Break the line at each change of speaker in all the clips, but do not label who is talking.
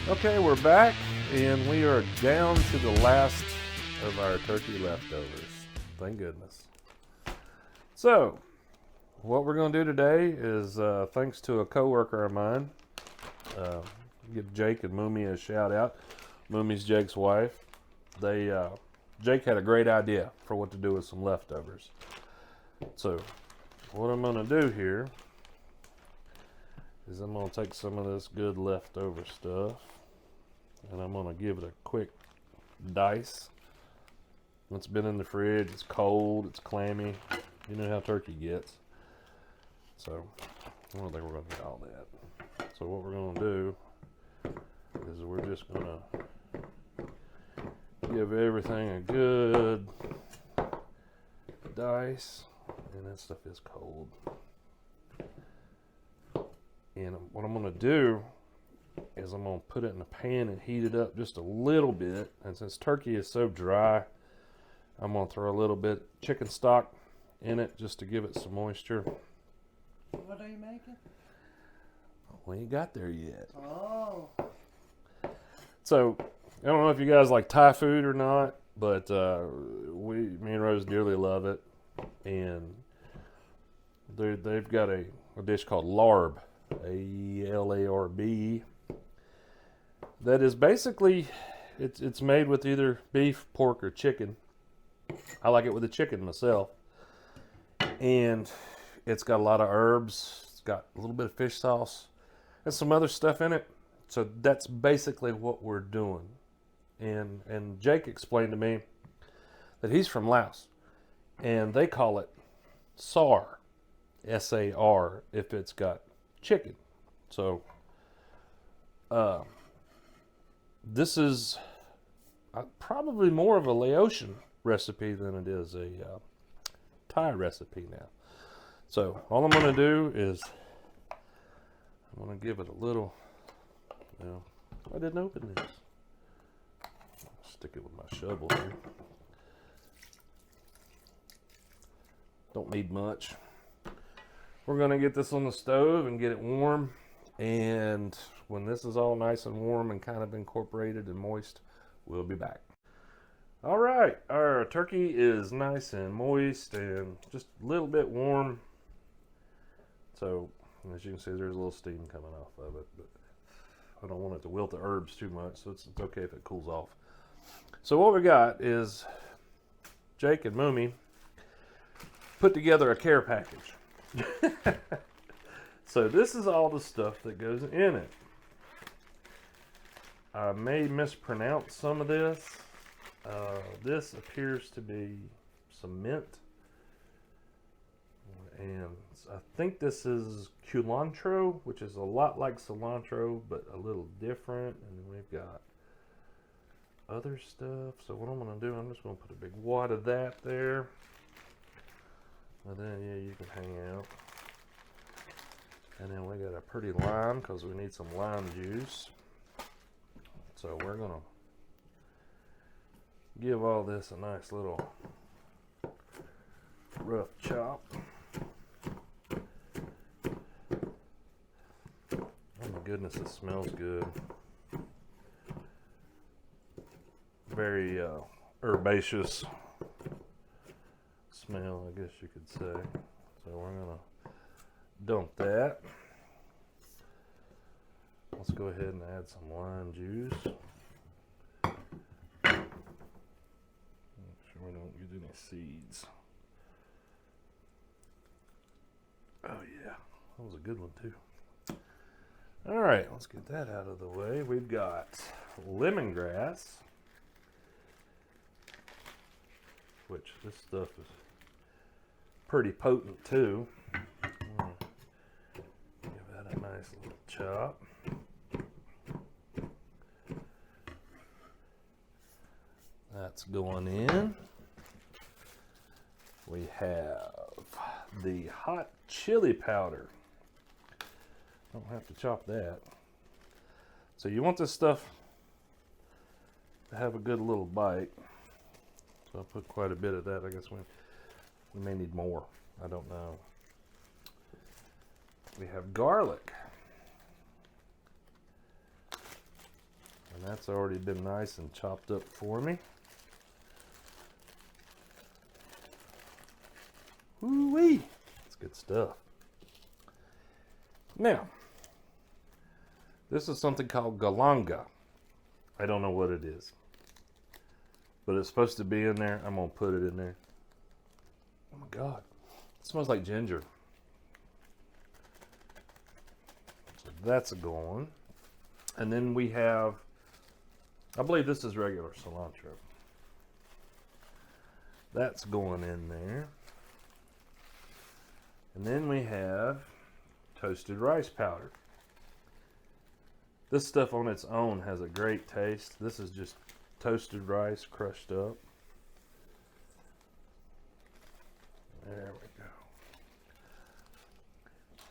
Okay, we're back, and we are down to the last of our turkey leftovers. Thank goodness. So, what we're going to do today is, thanks to a coworker of mine, give Jake and Moomy a shout out. Moomy's Jake's wife. Jake had a great idea for what to do with some leftovers. So, what I'm going to do here is I'm going to take some of this good leftover stuff and I'm going to give it a quick dice. It's been in the fridge, it's cold, it's clammy. You know how turkey gets. So, I don't think we're going to do all that. So what we're going to do is we're just going to give everything a good dice. And that stuff is cold. And what I'm going to do is I'm going to put it in a pan and heat it up just a little bit. And since turkey is so dry, I'm going to throw a little bit chicken stock in it just to give it some moisture.
What are you making?
We ain't got there yet.
Oh.
So, I don't know if you guys like Thai food or not, but me and Rose dearly love it. And they've got a dish called Larb, A-L-A-R-B. That is basically, it's made with either beef, pork, or chicken. I like it with the chicken myself. And it's got a lot of herbs. It's got a little bit of fish sauce and some other stuff in it. So that's basically what we're doing. And Jake explained to me that he's from Laos. And they call it SAR, S-A-R, if it's got chicken. So, this is probably more of a Laotian recipe than it is a Thai recipe now. So, all I'm going to do is I'm going to give it a little, I didn't open this. I'll stick it with my shovel here. Don't need much. We're going to get this on the stove and get it warm. And when this is all nice and warm and kind of incorporated and moist, we'll be back. All right, our turkey is nice and moist and just a little bit warm. So, as you can see, there's a little steam coming off of it, but I don't want it to wilt the herbs too much, so it's okay if it cools off. So what we got is Jake and Moomy put together a care package. So this is all the stuff that goes in it. I may mispronounce some of this. This appears to be cement. And I think this is culantro, which is a lot like cilantro, but a little different. And then we've got other stuff. So what I'm going to do, I'm just going to put a big wad of that there. And then, yeah, you can hang out. And then we got a pretty lime because we need some lime juice. So we're going to give all this a nice little rough chop. Oh my goodness, it smells good. Very herbaceous smell, I guess you could say. So we're going to dump that. Let's go ahead and add some lime juice. Make sure we don't get any seeds. Oh yeah, that was a good one too. All right, let's get that out of the way. We've got lemongrass, which this stuff is pretty potent too. Give that a nice little chop. That's going in. We have the hot chili powder. Don't have to chop that. So you want this stuff to have a good little bite. So I'll put quite a bit of that. I guess we may need more. I don't know. We have garlic. That's already been nice and chopped up for me. Woo-wee! That's good stuff. Now, this is something called galanga. I don't know what it is, but it's supposed to be in there. I'm going to put it in there. Oh my God. It smells like ginger. So that's a going. And then we have, I believe this is regular cilantro. That's going in there. And then we have toasted rice powder. This stuff on its own has a great taste. This is just toasted rice crushed up. There we go.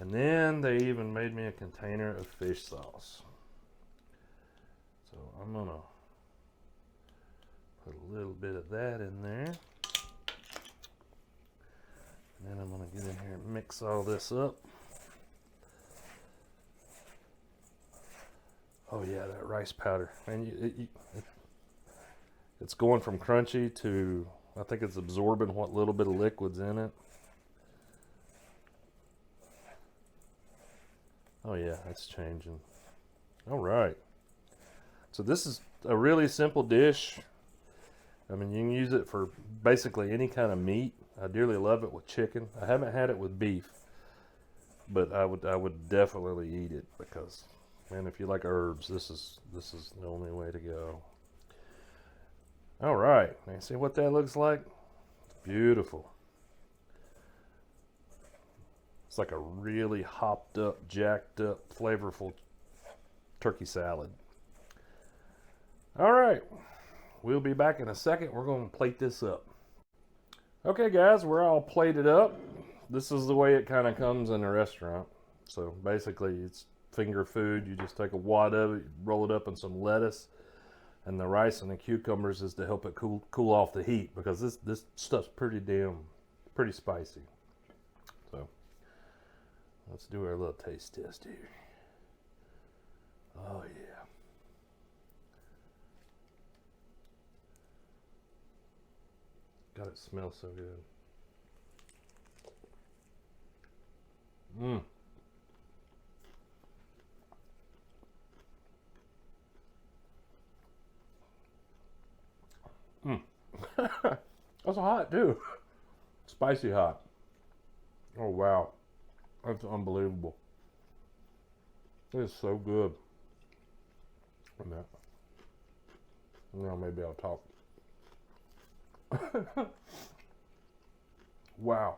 And then they even made me a container of fish sauce. So I'm gonna put a little bit of that in there. And then I'm gonna get in here and mix all this up. Oh yeah, that rice powder. And it's going from crunchy to, I think it's absorbing what little bit of liquid's in it. Oh yeah, it's changing. All right. So this is a really simple dish. I mean, you can use it for basically any kind of meat. I dearly love it with chicken. I haven't had it with beef, but I would definitely eat it because, man, if you like herbs, this is the only way to go. All right, now see what that looks like? It's beautiful. It's like a really hopped up, jacked up, flavorful turkey salad. All right, we'll be back in a second. We're going to plate this up. Okay, guys, we're all plated up. This is the way it kind of comes in a restaurant. So basically, it's finger food. You just take a wad of it, roll it up in some lettuce, and the rice and the cucumbers is to help it cool off the heat because this stuff's pretty spicy. So let's do our little taste test here. Oh yeah. God, it smells so good. That's hot too. Spicy hot. Oh wow. That's unbelievable. It is so good. Now maybe I'll talk. Wow.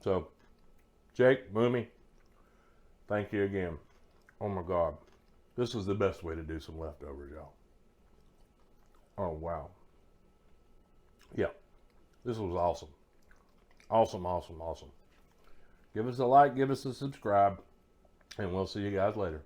So, Jake, Moomy, thank you again. Oh my God. This was the best way to do some leftovers, y'all. Oh wow. Yeah. This was awesome. Awesome, awesome, awesome. Give us a like, give us a subscribe, and we'll see you guys later.